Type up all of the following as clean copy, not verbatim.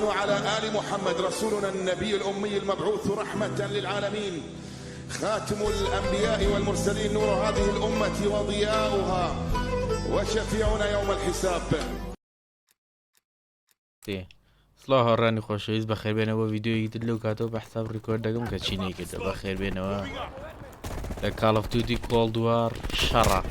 وعلى آل محمد رسولنا النبي الأمي المبعوث رحمة للعالمين خاتم الأنبياء والمرسلين نور هذه الأمة وضياؤها وشفيعنا يوم الحساب. سڵاو هاوڕێیانی خۆشەویست بەخێربێنەوە ڤیدیۆیەکی تر لەو کاتەوە بە حساب ڕیکۆرد دەکەم کە چینەی کردە بەخێربێنەوە لە کاڵ ئۆف دیوتی کۆڵد وار شەڕە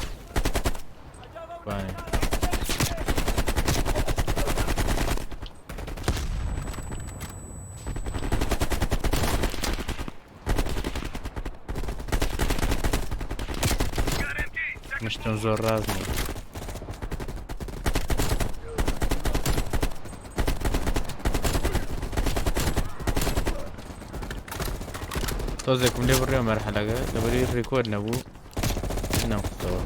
مشتم زۆر ڕاز نیە تۆزێکم لێ بڕێ مەرحەلەکە لەبەری ڕێکۆرد نەبوو نەمخستەوە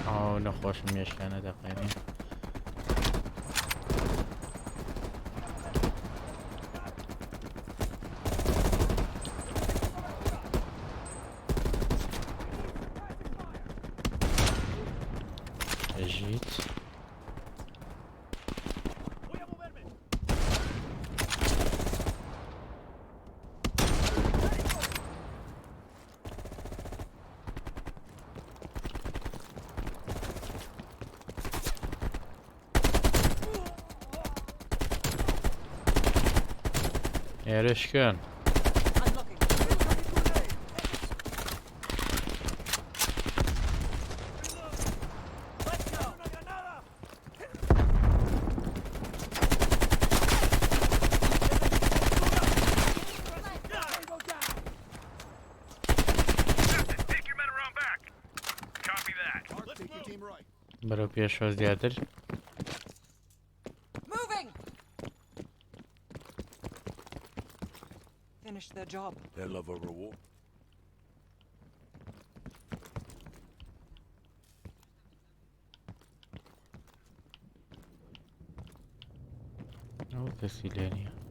ئەو نەخۆشم مێشکانە دەقێنێ جيت يا رشكان برو پیشو زیادر Finish their job. They love a reward. أو تسيلانية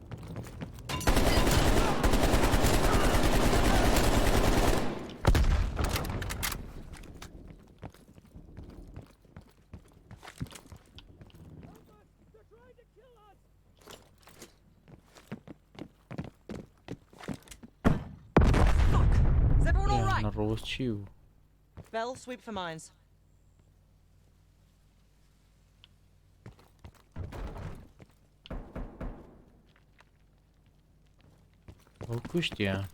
Chiu. Bell, sweep for mines. O kuştu ya.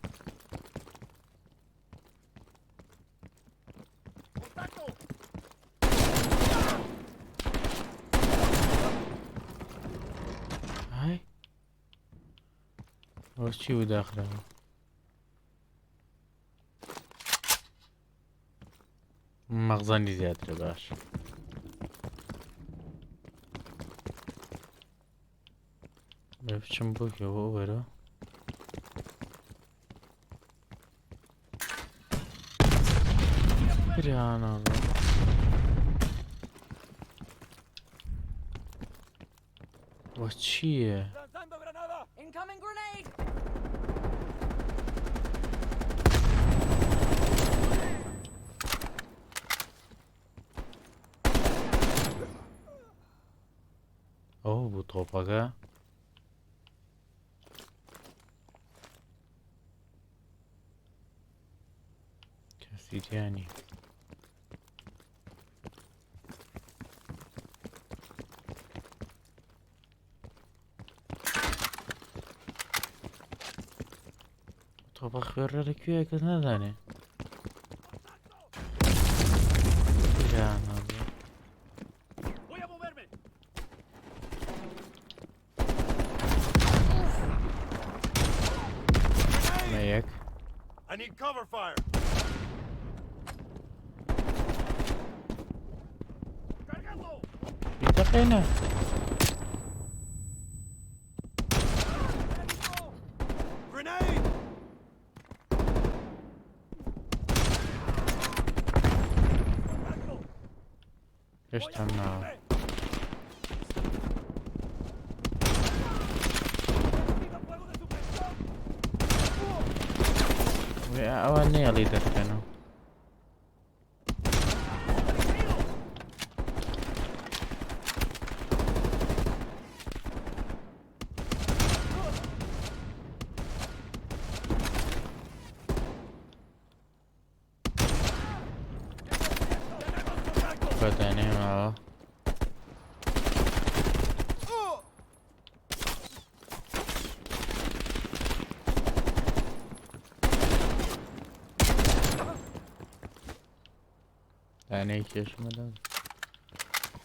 Ay. O chiu dakhla. مغزاني زيادة باش بفشم بوكي هو برا بريان الله واتشيه Incoming grenade! أوه bu topağa kesit yani topak verir köye kız ne zane yani I need cover fire. التقينا Grenade. ايش تعمل ئەوان نێڵی دەکەنەوە بەدانێ ماوە دانەی کێشمەدا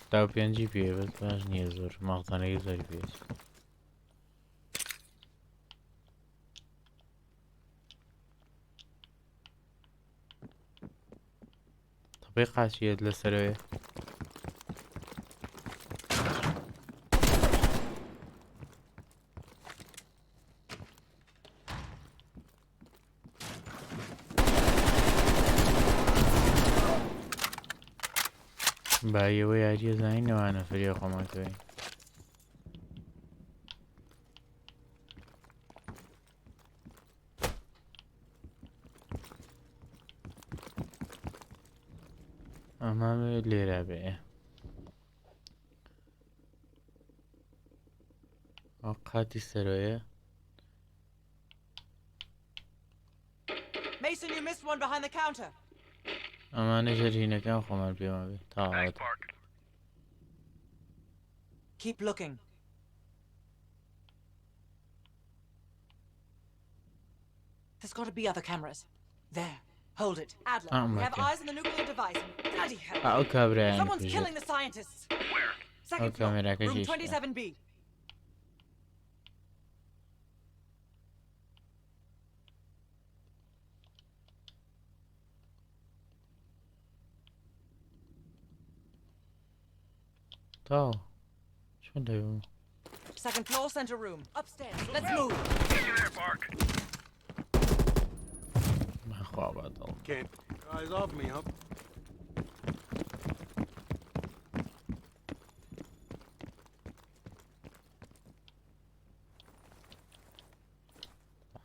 تا پێنجی پێ بەس باش نییە زۆر ماڵتانەی زۆری پێست تەپەی قاچیت لەسەرەوەیە بایەوە یاریە زانین نەوانە فریە خۆماتەوەی ئەمە لێرە بێ ئەو قاتی سەرۆیە Mason, you missed one behind the counter. ئەمانە ژەرینەکان خۆمان پێوە بێت تاوات Keep looking. There's got to be other cameras. There. Hold it. Adler, we have eyes on the nuclear device. Bloody hell. ئەو کابرایان Someone's killing the scientists. Where? Second floor. Room 27B. تاو شو دەبێ Second floor, center room. Upstairs. Let's move. خوا بەدڵ Can't keep your eyes off me, huh?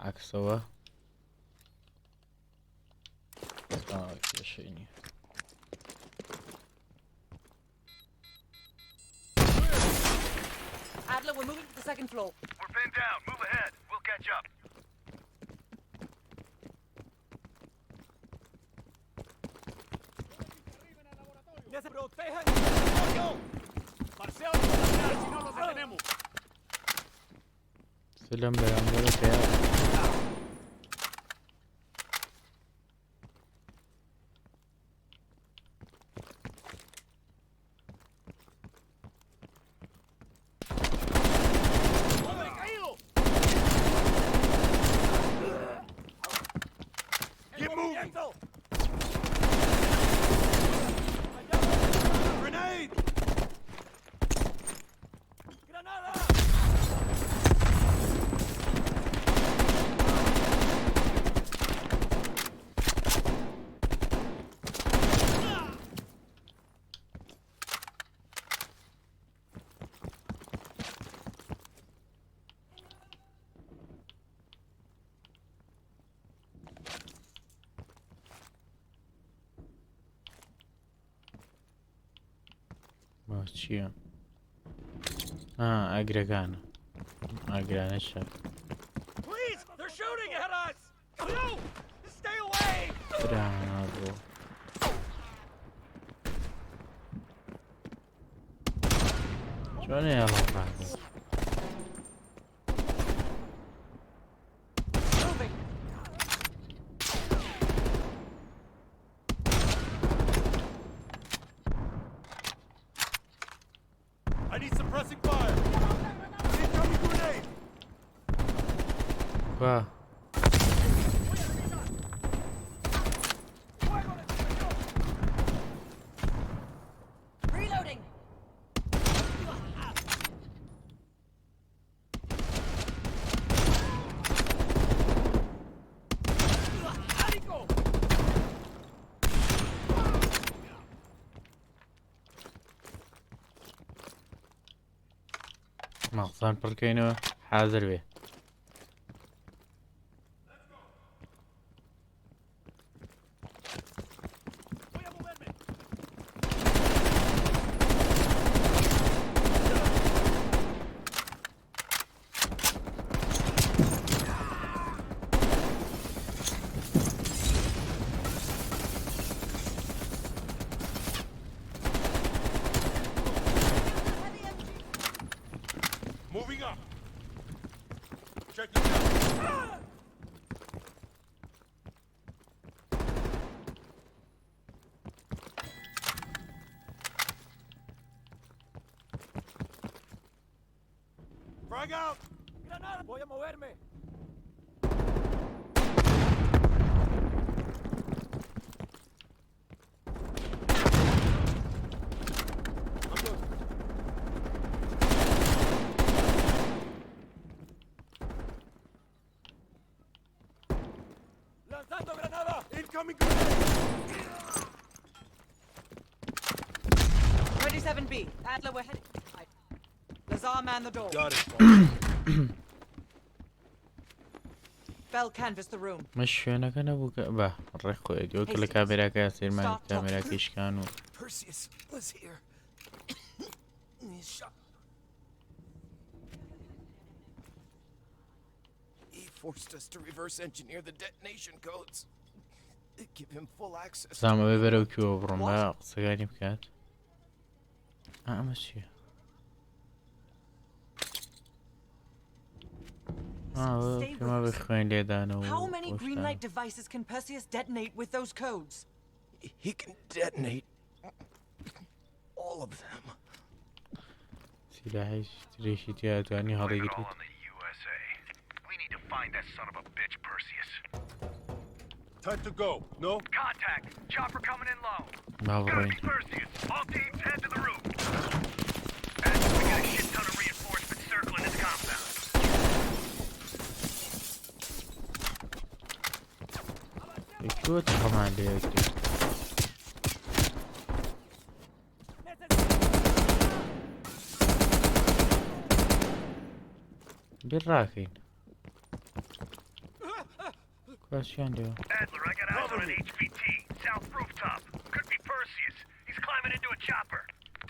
عکسەوە کێشەی Adler, we're moving to the second floor. We're pinned down. Move ahead. We'll catch up. سلام برامبر تیار Get moving! Grenade! باش چییە؟ ئەگرەکانە ئەگرانە شەر Please! They're shooting at us! No! Stay away! برانە بۆ چۆنە هەڵەقاتە Moving. I need suppressing fire! Incoming grenade! وا Reloading. مەغزان پڕکەینەوە حازر بێ Frag out! Granada! Voy a moverme! Lanzando granada! Incoming grenade! 27B. Adler, we're heading. Right. Lazar, man the door. Got it. Bell, canvass the room. مش شوێنەکە نەبوو کە بە ڕێخۆی دیوەکە لە کامێراکە سێرمان کامێراکە شکان و Perseus was here. He shot. He forced us to reverse engineer the detonation codes. Give him full access. زامەوێ بەرەو کیوە بڕۆم بە قسەکانی بکات ئەمە چییە؟ پێما بخوێن لێدانەوە How many green light devices can Perseus detonate with those codes? He can detonate all of them. سیلاحی ترێشی تیا توانی هەڵیگرێت We need to find that son of a bitch, Perseus. Time to go. No? Contact! Chopper coming in low. با Gotta بڕۆین be Perseus. All teams head to the roof. And we got a shit ton of reinforcements circling this compound. کیوە هەمان لێکرێت بیر ڕاکەین کاسیان لێوە Adler, I got eyes on an HVT. South rooftop. Could be Perseus. He's climbing into a chopper.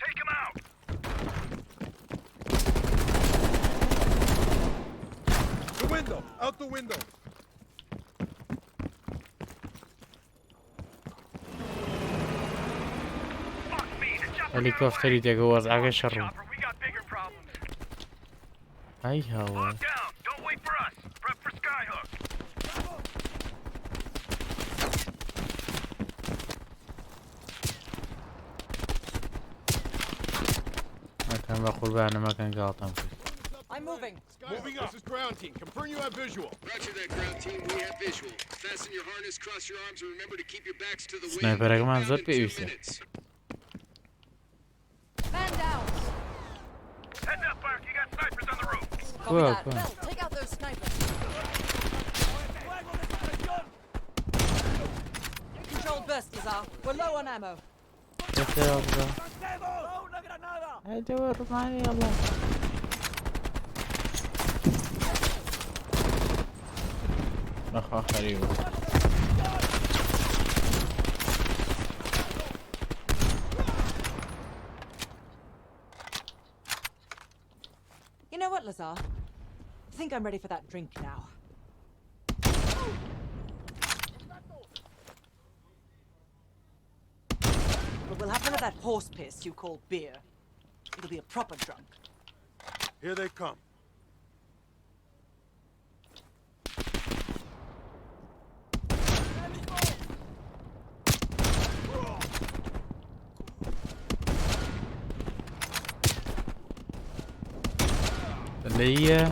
Take him out. The window! Out the window! Fuck me, the chopper got هەلیکۆفتەری away. تێکە وەزعەکە شەڕ Chopper, we got bigger problems. ئای هاوە Lock down. Don't wait for us. Prep for skyhook. ئەکەم بە قوربانە مەکەن گاڵتەم کرد I'm moving. Moving up. This is ground team. Confirm you have visual. Roger that, ground team. We have visual. Fasten your harness, cross your arms, and remember to keep your backs to the wind. سنایپەرەکەمان زۆر Inbound in 2 پێویستە minutes. Man down. Heads up, Bark. You got snipers on the roof. Copy that. cool. Bell, take out those snipers. Controlled burst, Lazar. We're low on ammo. هيدور معي يلا أخ خريبة You know what, Lazar? I think I'm ready for that drink now. But we'll have none of that horse piss you call beer. It'll be a proper drunk. Here they come. اللي هي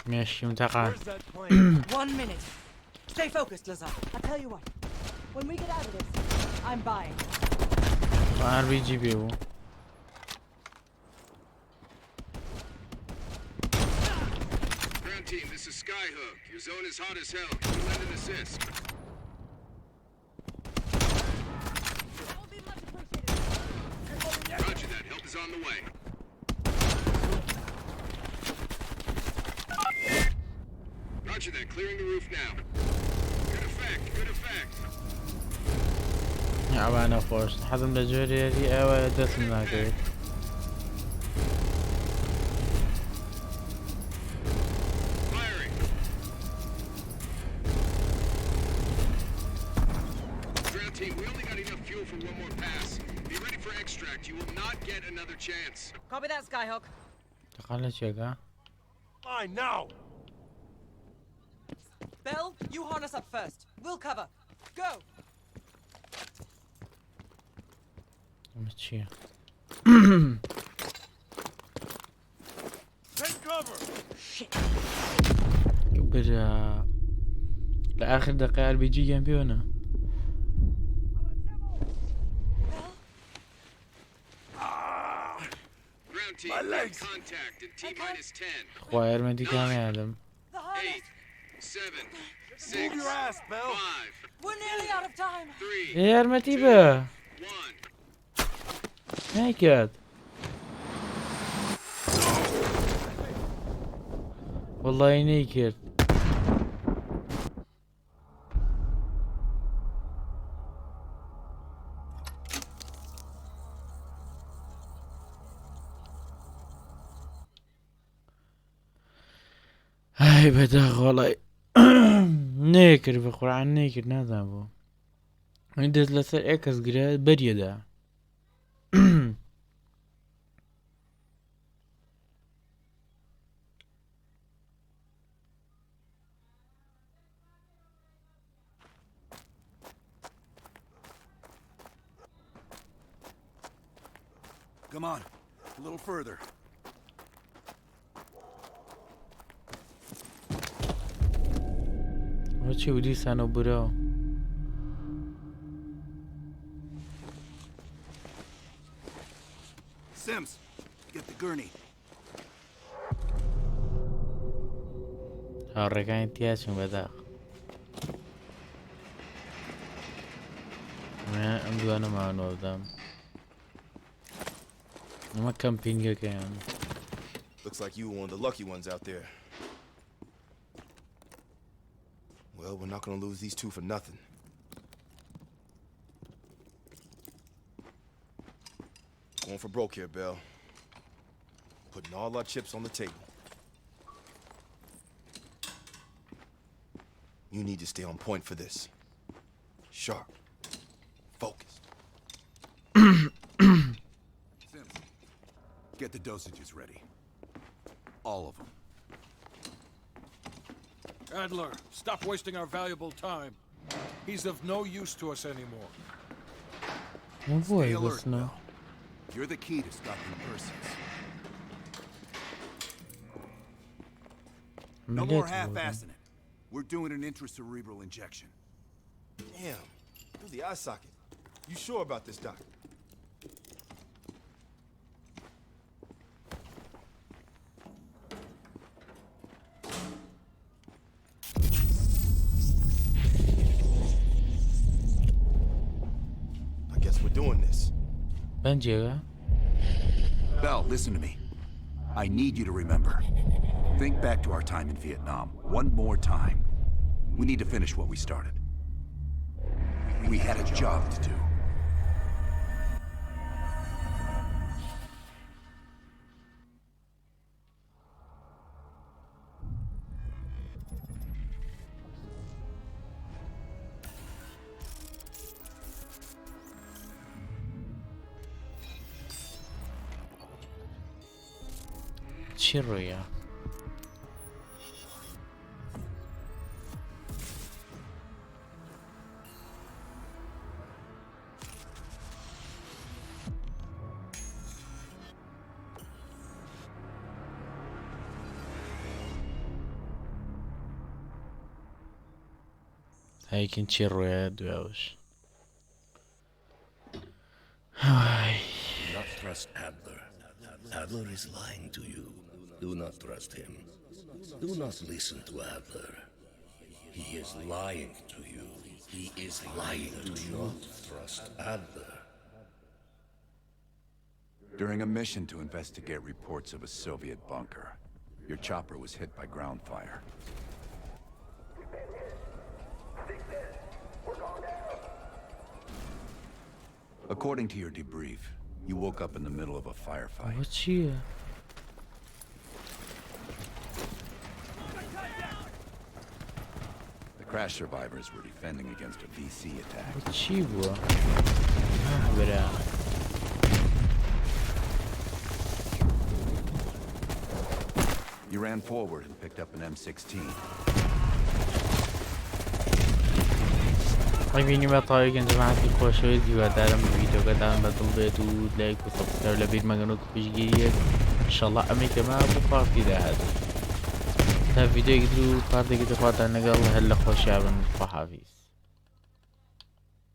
ماشي منتقع. Where's that plane? 1 minute. Stay focused, Lazar. I'll tell you what. When we get out of this, I'm buying. RPG بيو. Ground team, this is Skyhook. Your zone is hot as hell. Can you lend an assist? Roger that. Help is on the way. Roger that. Clearing the roof now. Good effect. Good effect. ئەوانە خۆش حەزم لە جۆرێری ئەوە دەستم ناکەوێت. Copy that, Skyhook. دەخان لە چێگا؟ Fine, now! Bell, you harness up first. We'll cover. Go! ئەمە چییە؟ Take cover! برا لە ئاخر دەقە RPG گیان پێوەنا. My legs. Contact in T-minus 10. خوا یارمەتی کامیادم. The harness. 8, 7, 6, Move your ass, Bell! 5, We're nearly out of time. 3, یارمەتی بە 1. نایکات. وەڵڵی نەیکرد. ئای بەداخۆڵی نەیەکرد بە قورعان نەیکرد نازان بۆ ئەی دەست لەسەر ئێکەس گرە بەریەدا. Come on, a little further. وەچی و دیسانە براوە. Sims, get the gurney. هاوڕێکانی تیاچن بەداخ. ئەم دوانە ماوەنەوە بدەم. ئەمە کەمپینگەکەیان. Looks like you were one of the lucky ones out there. Well, we're not gonna lose these two for nothing. Going for broke here, Bell. Putting all our chips on the table. You need to stay on point for this. Sharp. Focused. Sims, get the dosages ready. All of them. Adler, stop wasting our valuable time. He's of no use to us anymore. Stay alert, Bell. You're the key to stopping Perseus. No more half-assing it. We're doing an intracerebral injection. Damn. Through the eye socket. You sure about this, Doc? Doing this. Benjega. Bell, listen to me. I need you to remember. Think back to our time in Vietnam. One more time. We need to finish what we started. We had a job to do. چی ڕوویە؟ هایکن چی ڕوویە دوێوش؟ Not trust Adler. Adler is lying to you. Do not trust him. Do not listen to Adler. He is lying to you. He is lying to you. Do not trust Adler. During a mission to investigate reports of a Soviet bunker, your chopper was hit by ground fire. According to your debrief, you woke up in the middle of a firefight. What's here? The crash survivors were defending against a VC attack. What's here? You ran forward and picked up an M16. می‌بینیم بەتاوی گەنجەماعەتی خۆشەویست هیوادارم ڤیدیۆکەتان بەدڵ بێت و لایک و سەبسکرایب لەبیرمەکەن و پشتگیریەک ئینشەڵڵا ئەمێکەمە بۆ پارتی داهاتوو تا ڤیدیۆیەکی تر و پارتێکی تر خواتان لەگەڵ هەر لە خۆشیاون خواحافیز